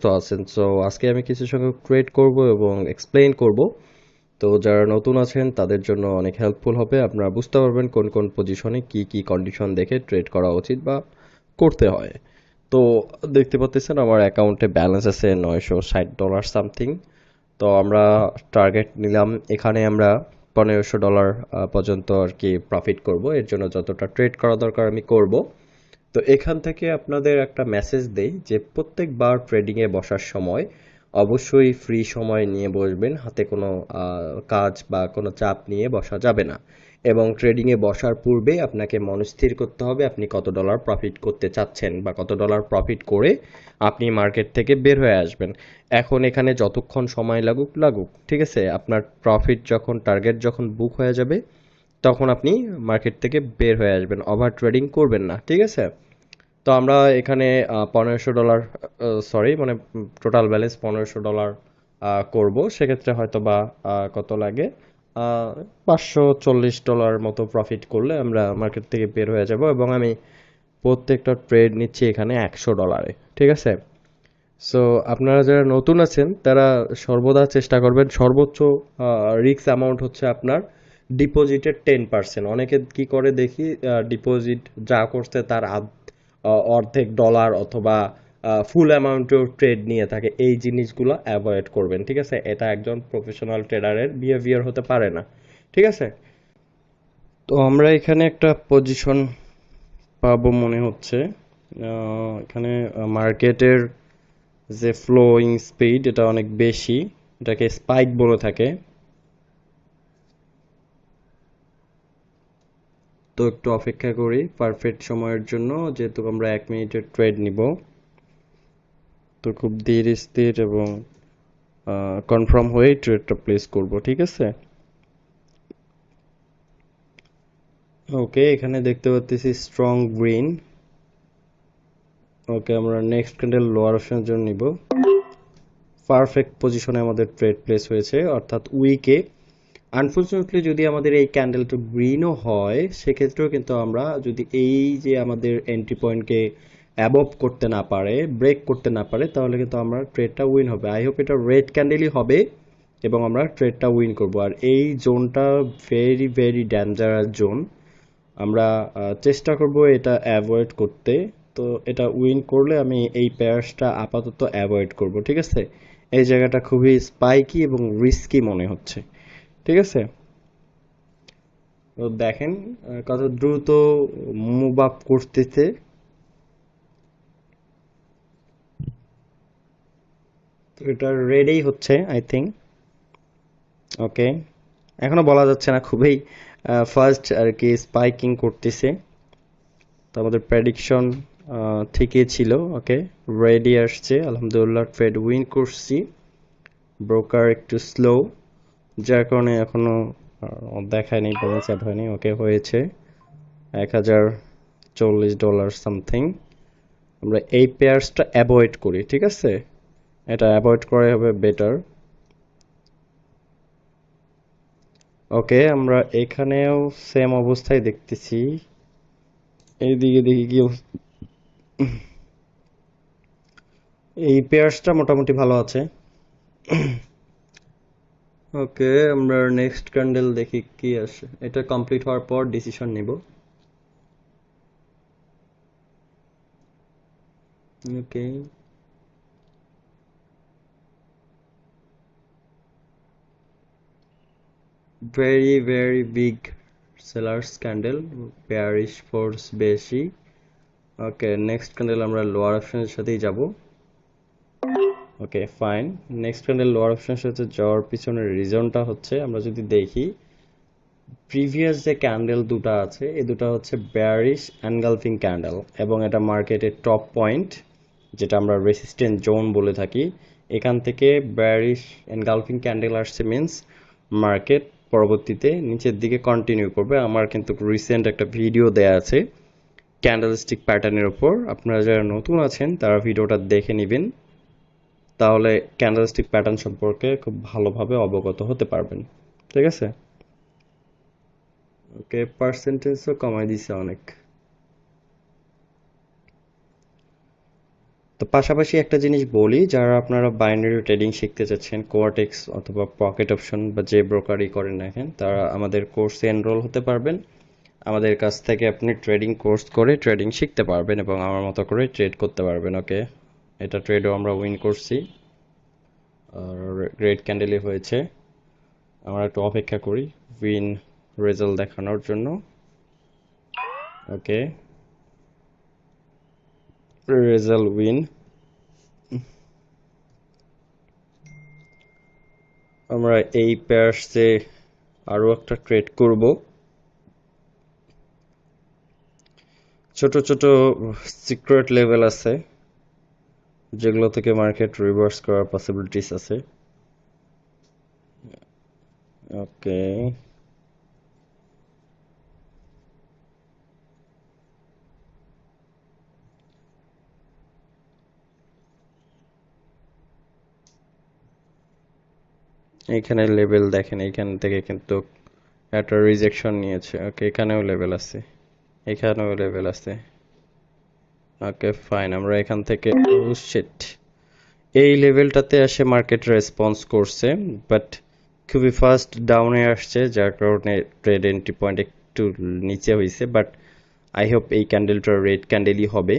তো আছেন। সো আজকে আমি কিছু সংখ্যক ট্রেড করব এবং এক্সপ্লেইন করব। তো যারা নতুন আছেন তাদের জন্য অনেক হেল্পফুল হবে। আপনারা বুঝতে পারবেন কোন কোন পজিশনে কি কি কন্ডিশন দেখে ট্রেড করা উচিত বা করতে হয়। তো দেখতে পাচ্ছেন আমার অ্যাকাউন্টে ব্যালেন্স আছে $960 সামথিং। তো আমরা টার্গেট নিলাম, এখানে আমরা $1500 পর্যন্ত আর কি প্রফিট করব। এর জন্য যতটা ট্রেড করা দরকার আমি করব। তো এখান থেকে আপনাদের একটা মেসেজ দেই যে প্রত্যেকবার ট্রেডিংয়ে বসার সময় অবশ্যই ফ্রি সময় নিয়ে বসবেন, হাতে কোনো কাজ বা কোনো চাপ নিয়ে বসা যাবে না। এবং ট্রেডিংয়ে বসার পূর্বে আপনাকে মনস্থির করতে হবে আপনি কত ডলার প্রফিট করতে চাচ্ছেন বা কত ডলার প্রফিট করে আপনি মার্কেট থেকে বের হয়ে আসবেন। এখন এখানে যতক্ষণ সময় লাগুক লাগুক, ঠিক আছে, আপনার প্রফিট যখন টার্গেট যখন বুক হয়ে যাবে তখন আপনি মার্কেট থেকে বের হয়ে আসবেন, ওভার ট্রেডিং করবেন না, ঠিক আছে। তো আমরা এখানে $1500, সরি মানে টোটাল ব্যালেন্স $1500 করব। সেক্ষেত্রে হয়তো বা কত লাগে, $540 মতো প্রফিট করলে আমরা মার্কেট থেকে বের হয়ে যাব। এবং আমি প্রত্যেকটা ট্রেড নিচ্ছি এখানে $100, ঠিক আছে। সো আপনারা যারা নতুন আছেন তারা সর্বদা চেষ্টা করবেন, সর্বোচ্চ রিস্ক অ্যামাউন্ট হচ্ছে আপনার ডিপোজিটের 10%। অনেকে কি করে দেখি, ডিপোজিট যা করছে তার অর্ধেক ডলার অথবা ফুল অ্যামাউন্টেও ট্রেড নিয়ে থাকে। এই জিনিসগুলো অ্যাভয়েড করবেন, ঠিক আছে। এটা একজন প্রফেশনাল ট্রেডারের বিহেভিয়ার হতে পারে না, ঠিক আছে। তো আমরা এখানে একটা পজিশন পাবো মনে হচ্ছে। এখানে মার্কেটের যে ফ্লোয়িং স্পিড এটা অনেক বেশি, এটাকে স্পাইক বলে থাকে। তো একটু অপেক্ষা করি পারফেক্ট সময়ের জন্য, যেহেতু আমরা 1 মিনিটের ট্রেড নিব। তো খুব ধীর স্থির এবং কনফার্ম হয়ে ট্রেডটা প্লেস করব, ঠিক আছে। ওকে, এখানে দেখতে পাচ্ছি স্ট্রং গ্রিন। ওকে, আমরা নেক্সট ক্যান্ডেল লোয়ার অপশনের জন্য নিব। পারফেক্ট পজিশনে আমাদের ট্রেড প্লেস হয়েছে, অর্থাৎ উইকে। আনফর্চুনেটলি যদি আমাদের এই ক্যান্ডেলটা গ্রিনও হয় সেক্ষেত্রেও কিন্তু আমরা যদি এই যে আমাদের এন্ট্রি পয়েন্টকে অ্যাবভ করতে না পারে, ব্রেক করতে না পারে, তাহলে কিন্তু আমরা ট্রেডটা উইন হবে। আই হোপ এটা রেড ক্যান্ডেলই হবে এবং আমরা ট্রেডটা উইন করব। আর এই জোনটা ভেরি ভেরি ডেঞ্জারাস জোন। আমরা চেষ্টা করব এটা অ্যাভয়েড করতে। তো এটা উইন করলে আমি এই পেয়ার্সটা আপাতত অ্যাভয়েড করব, ঠিক আছে। এই জায়গাটা খুবই স্পাইকি এবং রিস্কি মনে হচ্ছে, ঠিক আছে। তো দেখেন কত দ্রুত মুভ আপ করতেছে। তো এটা রেডেই হচ্ছে আই থিঙ্ক। ওকে, এখনো বলা যাচ্ছে না, খুবই ফার্স্ট আর কি স্পাইকিং করতেছে। তো আমাদের প্রেডিকশন ঠিকই ছিল। ওকে, রেডি আসছে, আলহামদুলিল্লাহ ট্রেড উইন করছি। ব্রোকার একটু স্লো, যার কারণে এখনো দেখায়নি, ব্যালেন্স অ্যাড হয়নি। ওকে, হয়েছে $1040 সামথিং। আমরা এই পেয়ার্সটা অ্যাভয়েড করি, ঠিক আছে। এটা অ্যাভয়েড করাই হবে বেটার। ওকে, আমরা এখানেও সেম অবস্থায় দেখতেছি। এইদিকে দেখি কি এই পেয়ার্সটা মোটামুটি ভালো আছে। ওকে, আমরা নেক্সট ক্যান্ডেল দেখি কি আসে। এটা কমপ্লিট হওয়ার পর ডিসিশন নিব। Okay, very very big sellers candle, bearish force বেশি। ওকে, নেক্সট ক্যান্ডেল আমরা লোয়ার অপশনের সাথেই যাব। Okay fine, next candle lower অপশনের সাথে যাওয়ার পিছনের রিজনটা হচ্ছে, আমরা যদি দেখি প্রিভিয়াস যে ক্যান্ডেল দুটো আছে এই দুটো হচ্ছে বেয়ারিশ এনগালফিং ক্যান্ডেল এবং এটা মার্কেটের টপ পয়েন্ট, যেটা আমরা রেসিস্ট্যান্ট জোন বলে থাকি। এখান থেকে বেয়ারিশ এনগালফিং ক্যান্ডেল আসছে, মিন্স মার্কেট পরবর্তীতে নিচের দিকে কন্টিনিউ করবে। আমার কিন্তু রিসেন্ট একটা ভিডিও দেয়া আছে ক্যান্ডেলস্টিক প্যাটার্নের উপর, আপনারা যারা নতুন আছেন তারা ভিডিওটা দেখে নেবেন, তাহলে ক্যান্ডেলস্টিক প্যাটার্ন সম্পর্কে খুব ভালোভাবে অবগত হতে পারবেন, ঠিক আছে। ওকে, পার্সেন্টেজও কমাই দিছে অনেক। তো পাশাপাশি একটা জিনিস বলি, যারা আপনারা বাইনারি ট্রেডিং শিখতে চাচ্ছেন, কোয়াটেক্স অথবা পকেট অপশন বা যে ব্রোকারই করেন না কেন, তারা আমাদের কোর্সে এনরোল হতে পারবেন। আমাদের কাছ থেকে আপনি ট্রেডিং কোর্স করে ট্রেডিং শিখতে পারবেন এবং আমার মতো করে ট্রেড করতে পারবেন। ওকে, এটা ট্রেডও আমরা উইন করছি, আর গ্রেট ক্যান্ডেলই হয়েছে। আমরা একটু অপেক্ষা করি উইন রেজাল্ট দেখানোর জন্য। ওকে, রেজাল্ট উইন। আমরা এই পেয়ারসে আরও একটা ট্রেড করব। ছোট ছোট সিক্রেট লেভেল আছে যেগুলো থেকে মার্কেট রিভার্স করার পসিবিলিটিস আছে। ওকে, এইখানে লেভেল দেখেন, এইখান থেকে কিন্তু একটা রিজেকশন নিয়েছে। ওকে, এখানেও লেভেল আছে, এখানেও লেভেল আছে। ওকে ফাইন, আমরা এখান থেকে শিট, এই লেভেলটাতে এসে মার্কেট রেসপন্স করছে, বাট খুবই ফাস্ট ডাউনে আসছে, যার কারণে ট্রেড এন্ট্রি পয়েন্ট একটু নিচে হয়েছে। বাট আই হোপ এই ক্যান্ডেলটা রেড ক্যান্ডেলই হবে,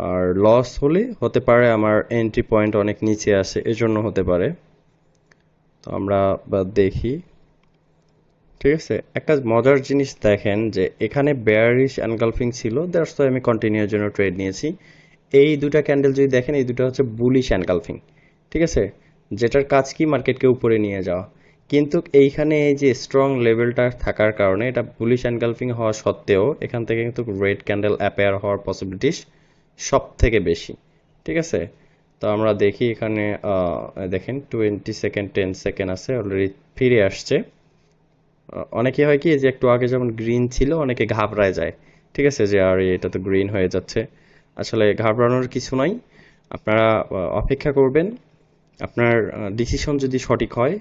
আর লস হলে হতে পারে আমার এন্ট্রি পয়েন্ট অনেক নিচে আসে, এজন্য হতে পারে। তো আমরা দেখি। ঠিক আছে, একটা মজার জিনিস দেখেন যে এখানে বেয়ারিশ এনগালফিং ছিল, দ্যাটস ওয়াই আমি কন্টিনিউর জন্য ট্রেড নিয়েছি। এই দুটা ক্যান্ডেল যদি দেখেন, এই দুটো হচ্ছে বুলিশ এনগালফিং। ঠিক আছে, যেটার কাজ কি মার্কেটকে উপরে নিয়ে যাওয়া। কিন্তু এইখানে এই যে স্ট্রং লেভেলটা থাকার কারণে, এটা বুলিশ এনগালফিং হওয়া সত্ত্বেও এখান থেকে কিন্তু রেড ক্যান্ডেল অ্যাপেয়ার হওয়ার পসিবিলিটিস সব থেকে বেশি। ঠিক আছে, তো আমরা দেখি এখানে দেখেন 20 সেকেন্ড 10 সেকেন্ড আছে, অলরেডি ফিরে আসছে। অনেকে হয় কি যে একটু আগে যেমন গ্রিন ছিল, অনেকে ঘাবড়ায় যায়। ঠিক আছে, যে আর এটা তো গ্রিন হয়ে যাচ্ছে। আসলে ঘাবড়ানোর কিছু নাই, আপনারা অপেক্ষা করবেন। আপনার ডিসিশন যদি সঠিক হয়,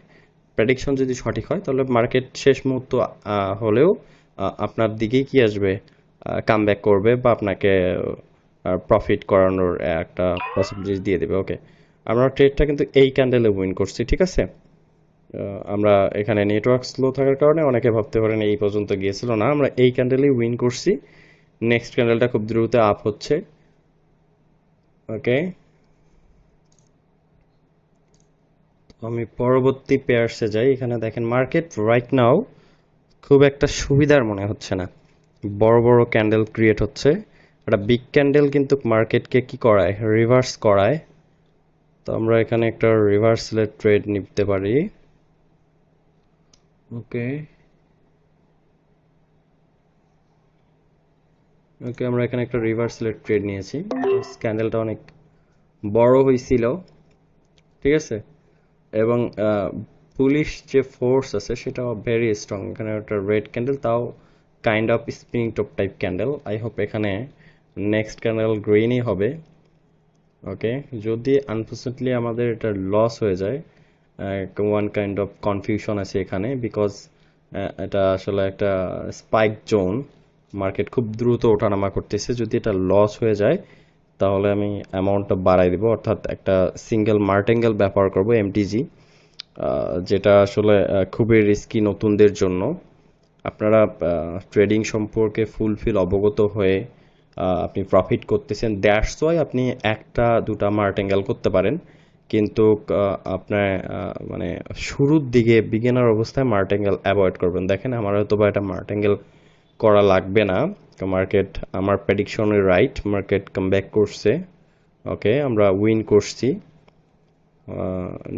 প্রেডিকশন যদি সঠিক হয়, তাহলে মার্কেট শেষ মুহূর্ত হলেও আপনার দিকেই কি আসবে, কামব্যাক করবে বা আপনাকে প্রফিট করানোর একটা পসিবিলিটি দিয়ে দেবে। ওকে, আমরা ট্রেডটা কিন্তু এই ক্যান্ডেলে উইন করছি। ঠিক আছে, আমরা এখানে নেটওয়ার্ক স্লো থাকার কারণে অনেকে ভাবতে পারেন এই পর্যন্ত গিয়েছিল, না, আমরা এই ক্যান্ডেলেই উইন করছি। নেক্সট ক্যান্ডেলটা খুব দ্রুত আপ হচ্ছে। ওকে, আমি পরবর্তী পেয়ারসে যাই। এখানে দেখেন মার্কেট রাইট নাও খুব একটা সুবিধার মনে হচ্ছে না, বড় বড় ক্যান্ডেল ক্রিয়েট হচ্ছে। একটা বিগ ক্যান্ডেল কিন্তু মার্কেটকে কি করায়, রিভার্স করায়। তো আমরা এখানে একটা রিভার্সালের ট্রেড নিতে পারি। ওকে, ওকে, আমরা এখানে একটা রিভার্সালের ট্রেড নিয়েছি। ক্যান্ডেলটা অনেক বড় হয়েছিল। ঠিক আছে, এবং পুলিশ যে ফোর্স আছে সেটা ভেরি স্ট্রং। এখানে একটা রেড ক্যান্ডেল, তাও kind of spinning top type candle. I hope এখানে নেক্সট ক্যান্ডেল গ্রিনই হবে। ওকে, যদি আনফর্চুনেটলি আমাদের এটা লস হয়ে যায়, ওয়ান কাইন্ড অফ কনফিউশন আছে এখানে, বিকজ এটা আসলে একটা স্পাইক জোন, মার্কেট খুব দ্রুত ওঠানামা করতেছে। যদি এটা লস হয়ে যায়, তাহলে আমি অ্যামাউন্টটা বাড়াই দেবো, অর্থাৎ একটা সিঙ্গেল মার্টেঙ্গেল ব্যবহার করব, এমটিজি, যেটা আসলে খুবই রিস্কি নতুনদের জন্য। আপনারা ট্রেডিং সম্পর্কে ফুলফিল অবগত হয়ে আপনি প্রফিট করতেছেন, দ্যাটস ওয়াই আপনি একটা দুটা মার্টেঙ্গেল করতে পারেন। কিন্তু আপনার মানে শুরুর দিকে বিগিনার অবস্থায় মার্টেঙ্গেল অ্যাভয়েড করবেন। দেখেন আমার হয়তো বা এটা মার্টেঙ্গেল করা লাগবে না, মার্কেট, আমার প্রেডিকশনে রাইট, মার্কেট কাম ব্যাক করছে। ওকে, আমরা উইন করছি।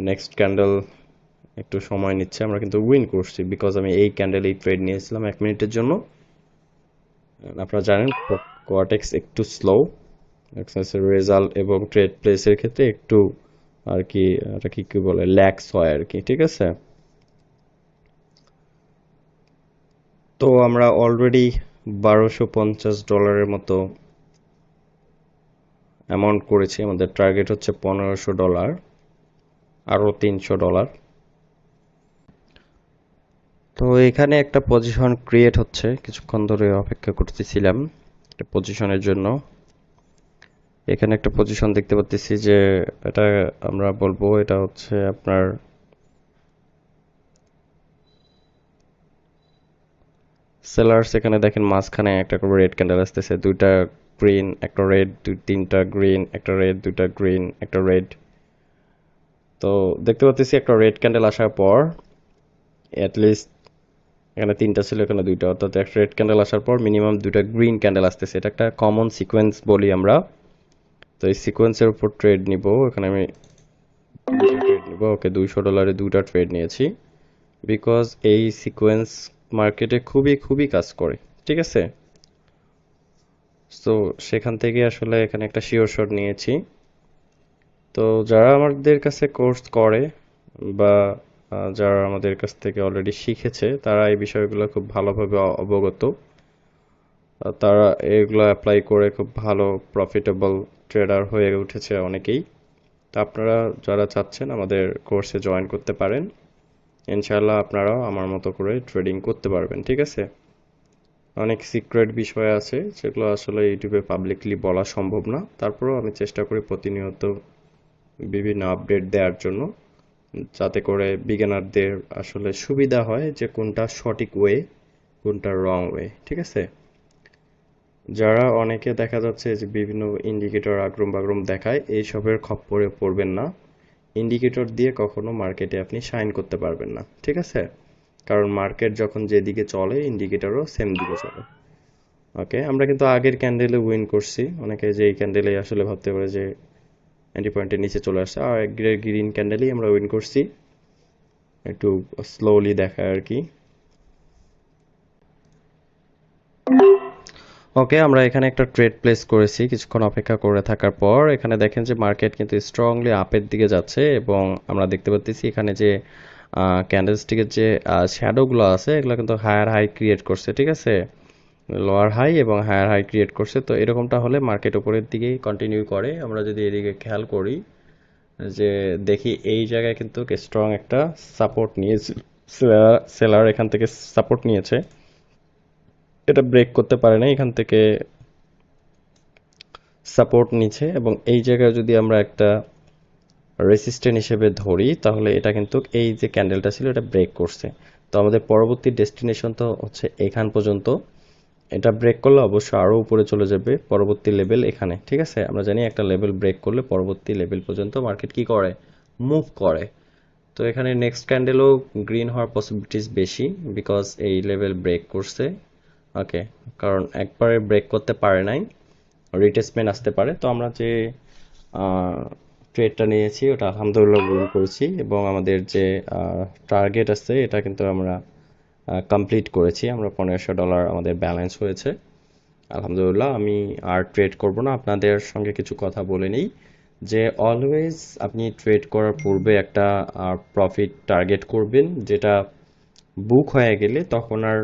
নেক্সট ক্যান্ডেল একটু সময় নিচ্ছে, আমরা কিন্তু উইন করছি বিকজ আমি এই ক্যান্ডেল এই ট্রেড নিয়েছিলাম 1 মিনিটের জন্য। আপনারা জানেন কোয়াটেক্স একটু স্লো, রেজাল্ট এবং ট্রেড প্লেসের ক্ষেত্রে একটু আর কি, এটা কি কি বলে, ল্যাক্স হয় আর কি। ঠিক আছে, তো আমরা অলরেডি $1250 মতো অ্যামাউন্ট করেছি। আমাদের টার্গেট হচ্ছে $1500, আরও $300। তো এখানে একটা পজিশন ক্রিয়েট হচ্ছে, কিছুক্ষণ ধরে অপেক্ষা করতেছিলাম একটা পজিশনের জন্য। এখানে একটা পজিশন দেখতে পাচ্ছি যে এটা আমরা বলবো এটা হচ্ছে আপনার সেলার্স। এখানে দেখেন মাঝখানে একটা করে রেড ক্যান্ডেল আসতেছে, দুইটা গ্রিন একটা রেড, তিনটা গ্রিন একটা রেড, দুইটা গ্রিন একটা রেড। তো দেখতে পাচ্ছি একটা রেড ক্যান্ডেল আসার পর লিস্ট এখানে তিনটা ছিল, এখানে দুইটা, অর্থাৎ একটা রেড ক্যান্ডেল আসার পর মিনিমাম দুইটা গ্রিন ক্যান্ডেল আসতেছে। এটা একটা কমন সিকোয়েন্স বলি আমরা। তো এই সিকোয়েন্সের উপর ট্রেড নিব। এখানে আমি ট্রেড নিব। ওকে, $200 দুইটা ট্রেড নিয়েছি, বিকজ এই সিকোয়েন্স মার্কেটে খুবই খুবই কাজ করে। ঠিক আছে, তো সেখান থেকে আসলে এখানে একটা শিওর শট নিয়েছি। তো যারা আমাদের কাছে কোর্স করে বা যারা আমাদের কাছ থেকে অলরেডি শিখেছে, তারা এই বিষয়গুলো খুব ভালোভাবে অবগত। তারা এগুলো অ্যাপ্লাই করে খুব ভালো প্রফিটেবল ট্রেডার হয়ে উঠেছে অনেকেই। তো আপনারা যারা চাচ্ছেন আমাদের কোর্সে জয়েন করতে পারেন, ইনশাআল্লাহ আপনারাও আমার মতো করে ট্রেডিং করতে পারবেন। ঠিক আছে, অনেক সিক্রেট বিষয় আছে যেগুলো আসলে ইউটিউবে পাবলিকলি বলা সম্ভব না, তারপরেও আমি চেষ্টা করি প্রতিনিয়ত বিভিন্ন আপডেট দেওয়ার জন্য, যাতে করে বিগিনারদের আসলে সুবিধা হয় যে কোনটা সঠিক ওয়ে, কোনটা রং ওয়ে। ঠিক আছে, যারা অনেকে দেখা যাচ্ছে যে বিভিন্ন ইন্ডিকেটর আগরম বাগরম দেখায়, এইসবের খপ্পরে পড়বেন না। ইন্ডিকেটর দিয়ে কখনো মার্কেটে আপনি শাইন করতে পারবেন না। ঠিক আছে, কারণ মার্কেট যখন যেদিকে চলে ইন্ডিকেটরও সেম দিকে চলে। ওকে, আমরা কিন্তু আগের ক্যান্ডেলে উইন করছি। অনেকে যে এই ক্যান্ডেলে আসলে ভাবতে পারে যে এন্ট্রি পয়েন্টের নিচে চলে আসছে, আর এক গ্রিন ক্যান্ডেলেই আমরা উইন করছি। একটু স্লোলি দেখায় আর কি। ওকে, আমরা এখানে একটা ট্রেড প্লেস করেছি। কিছুক্ষণ অপেক্ষা করে থাকার পর এখানে দেখেন যে মার্কেট কিন্তু স্ট্রংলি আপের দিকে যাচ্ছে, এবং আমরা দেখতে পাচ্ছি এখানে যে ক্যান্ডেলস্টিকের যে শ্যাডোগুলো আছে এগুলো কিন্তু হায়ার হাই ক্রিয়েট করছে। ঠিক আছে, লোয়ার হাই এবং হায়ার হাই ক্রিয়েট করছে। তো এরকমটা হলে মার্কেট উপরের দিকেই কন্টিনিউ করে। আমরা যদি এদিকে খেয়াল করি যে দেখি এই জায়গায় কিন্তু স্ট্রং একটা সাপোর্ট নিয়েছে, সেলার এখান থেকে সাপোর্ট নিয়েছে, এটা ব্রেক করতে পারে না, এখান থেকে সাপোর্ট নিচ্ছে, এবং এই জায়গায় যদি আমরা একটা রেসিস্ট্যান্ট হিসেবে ধরি তাহলে এটা কিন্তু এই যে ক্যান্ডেলটা ছিল এটা ব্রেক করছে। তো আমাদের পরবর্তী ডেস্টিনেশন তো হচ্ছে এখান পর্যন্ত। এটা ব্রেক করলে অবশ্যই আরও উপরে চলে যাবে, পরবর্তী লেভেল এখানে। ঠিক আছে, আমরা জানি একটা লেভেল ব্রেক করলে পরবর্তী লেভেল পর্যন্ত মার্কেট কি করে, মুভ করে। তো এখানে নেক্সট ক্যান্ডেলও গ্রিন হওয়ার পসিবিলিটিস বেশি, বিকজ এই লেভেল ব্রেক করছে। ওকে, কারণ একবারে ব্রেক করতে পারে নাই, রিটেসমেন্ট আসতে পারে। তো আমরা যে ট্রেডটা নিয়েছি ওটা আলহামদুলিল্লাহ উইন করেছি, এবং আমাদের যে টার্গেট আছে এটা কিন্তু আমরা কমপ্লিট করেছি। আমরা $1500 আমাদের ব্যালেন্স হয়েছে আলহামদুলিল্লাহ। আমি আর ট্রেড করব না, আপনাদের সঙ্গে কিছু কথা বলে নিই যে অলওয়েজ আপনি ট্রেড করার পূর্বে একটা প্রফিট টার্গেট করবেন, যেটা বুক হয়ে গেলে তখন আর